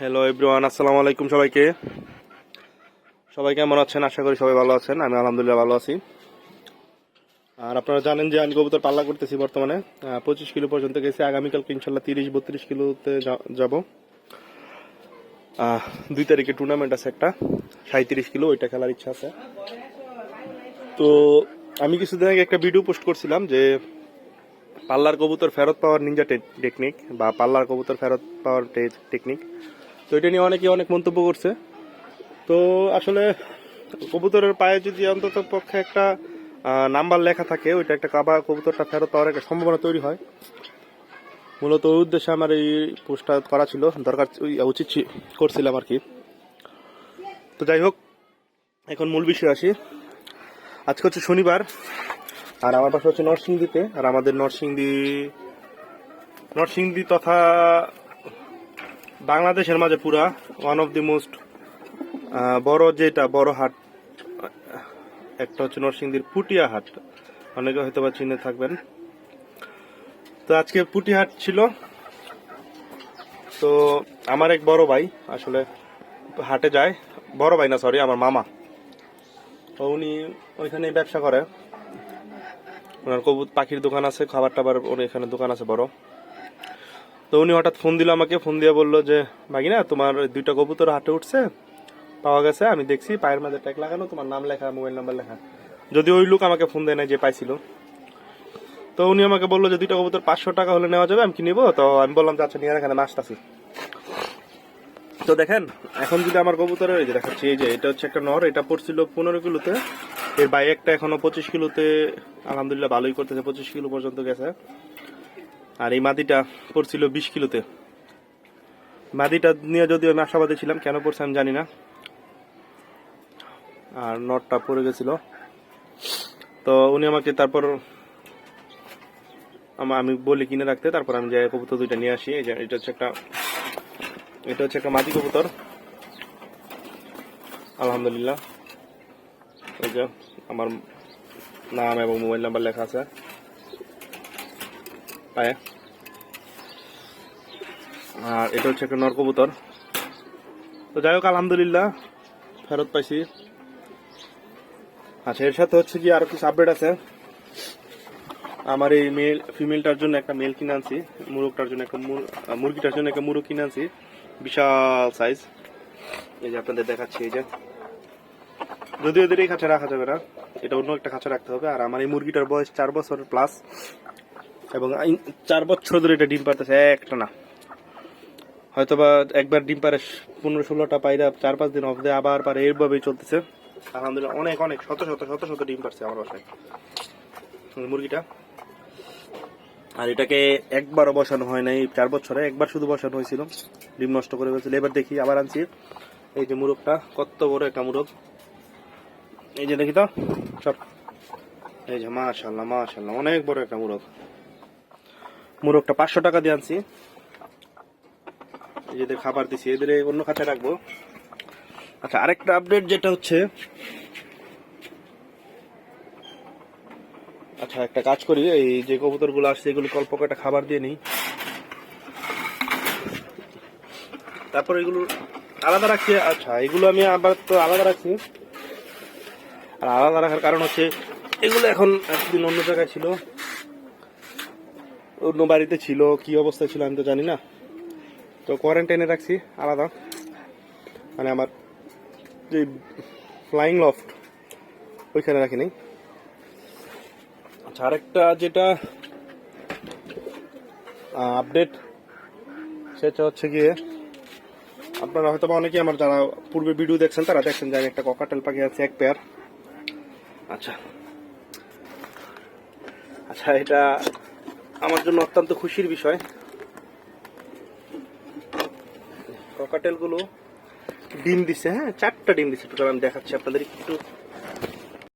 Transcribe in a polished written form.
Hello everyone, আসসালামু আলাইকুম সবাইকে। সবাই কেমন আছেন? আশা করি সবাই ভালো আছেন। আমি আলহামদুলিল্লাহ ভালো আছি। আর আপনারা জানেন যে আমি কবুতর পাল্লা করতেছি বর্তমানে 25 কিলো পর্যন্ত গেছি। আগামীকালকে ইনশাল্লাহ 30-32 কিলোতে যাব। 2 তারিখে টুর্নামেন্ট আছে একটা 37 কিলো, ওইটা খেলার ইচ্ছা আছে। তো আমি কিছুদিন আগে একটা ভিডিও পোস্ট করছিলাম যে পাল্লার কবুতর ফেরত পাওয়ার নিনজা টেকনিক বা পাল্লার কবুতর ফেরত পাওয়ার টেকনিক। তো এটা নিয়ে অনেকে অনেক মন্তব্য করছে। তো আসলে কবুতরের পায়ে যদি অন্তত পক্ষে একটা নাম্বার লেখা থাকে, ওইটা একটা কবুতরটা ফেরত পাওয়ার একটা সম্ভাবনা তৈরি হয়। মূলত ওই উদ্দেশ্যে আমার এই পোস্টটা করা ছিল, দরকার উচিত করছিলাম আর কি। তো যাই হোক, এখন মূল বিষয় আসি। আজকে হচ্ছে শনিবার, আর আমার পাশে হচ্ছে নরসিংদীতে। আর আমাদের নরসিংদী তথা বাংলাদেশের মাঝে পুরা ওয়ান অফ দি মোস্ট বড় হাট একটা হচ্ছে নরসিংদীর পুটিয়া হাট। অনেকে হয়তো বা চিনে থাকবেন। তো আজকে পুটিয়া হাট ছিল। তো আমার এক বড় ভাই আসলে হাটে যায়। বড় ভাই না, সরি, আমার মামা। তো উনি ওইখানে ব্যবসা করে। ওনার পাখির দোকান আছে, খাবার টাবার ওর এখানে দোকান আছে বড়। তো উনি হঠাৎ ফোন দিল আমাকে, ফোন দিয়ে বললো যে ভাগিনা, তোমার 2টা কবুতর হাটে উঠছে, পাওয়া গেছে। আমি দেখছি পায়ের মাঝে ট্যাগ লাগানো, তোমার নাম লেখা, মোবাইল নাম্বার লেখা। যদি ওই লোক আমাকে ফোন দেয় না যে পাইছিল। তো উনি আমাকে বললো যে 2টা কবুতর 500 টাকা হলে নেওয়া যাবে, আমি কি নিবো? তো আমি বললাম যে আচ্ছা নিয়ে এখানে আসতেছি। তো দেখেন, এখন যদি আমার কবুতরের এই যে দেখাচ্ছি, এই যে এটা হচ্ছে একটা নর, এটা পড়ছিল 15 কিলোতে। এর বাইরে একটা এখনো 25 কিলোতে আলহামদুলিল্লাহ ভালোই করতেছে, 25 কিলো পর্যন্ত গেছে। আর এই মাদিটা পড়ছিল 20 কিলোতে। মাদিটা নিয়ে যদিও আমি আশাবাদী ছিলাম, কেন পড়ছে আমি জানি না। আর নটটা পড়ে গেছিল। তো উনি আমাকে তারপর আমি বলি কিনে রাখতে, তারপর আমি যাই কবুতর 2টা নিয়ে আসি। এই যে এটা হচ্ছে একটা মাদি কবুতর আলহামদুলিল্লাহ। এই যে আমার নাম এবং মোবাইল নাম্বার লেখা আছে পায়ে। আর এটা হচ্ছে একটা নর কবুতর। তো যাই হোক, আলহামদুলিল্লাহ ফেরত পাইছি। আচ্ছা, এর সাথে হচ্ছে কি আরো কিছু আপডেট আছে। আমার এই ফিমেলটার জন্য একটা মেল কিনে আনছি, মুরগটার জন্য একটা মুরগিটার জন্য একটা মুরগ কিনে আনছি, বিশাল সাইজ। এই যে আপনাদের দেখাচ্ছি, এই যে যদিও এদের এই খাঁচা রাখা যাবে না, এটা অন্য একটা খাঁচা রাখতে হবে। আর আমার এই মুরগিটার বয়স 4 বছর প্লাস, এবং 4 বছর ধরে এটা ডিম পারতেছে একটা না। হয়তোবা একবার ডিম পারে 15-16টা পাইরা 4-5 দিন অফ দেয়, আবার পারে, এইভাবেই চলতেছে আলহামদুলিল্লাহ। অনেক অনেক শত শত ডিম পারছে আমার বাসায় মুরগিটা। আর এটাকে একবারও বসানো হয় নাই 4 বছরে, একবার শুধু বসানো হয়েছিল, ডিম নষ্ট করে ফেলছিল। এবার দেখি আবার আনছি। এই যে মুরগটা, কত বড় একটা মুরগ, এই যে দেখি তো সব। এই যে মাশাআল্লাহ মাশাআল্লাহ, অনেক বড় একটা মুরগটা 500 টাকা দিয়ে আনছি। এই যে খাবার দিছি, এদের অন্য খাঁচায় রাখবো। আচ্ছা, আরেকটা আপডেট যেটা হচ্ছে, আচ্ছা একটা কাজ করি, এই যে কবুতরগুলো আসছে এগুলো অল্প কয়েকটা খাবার দিয়ে নিই, তারপর এগুলো আলাদা রাখছি। আচ্ছা, এগুলো আমি আবার তো আলাদা রাখছি। আর আলাদা রাখার কারণ হচ্ছে এগুলো এখন একদিন অন্য জায়গায় ছিল, অন্য বাড়িতে ছিল, কি অবস্থায় ছিল আমি তো জানি না। তো কোয়ারেন্টাইনে রাখছি আলাদা, মানে আমার যে ফ্লাইং লফট ওইখানে রাখি নাই। আচ্ছা, আরেকটা যেটা আপডেট, সেটা হচ্ছে গিয়ে, আপনারা হয়তো অনেকে আমার যারা পূর্বে ভিডিও দেখছেন তারা দেখছেন যে আমি একটা ককাটেল পাখি আছে, এক পেয়ার। আচ্ছা আচ্ছা, এটা আমার জন্য অত্যন্ত খুশির বিষয়। ককাটেল গুলো ডিম দিছে, হ্যাঁ 4টা ডিম দিছে টোটাল। আমি দেখাচ্ছি আপনাদের একটু,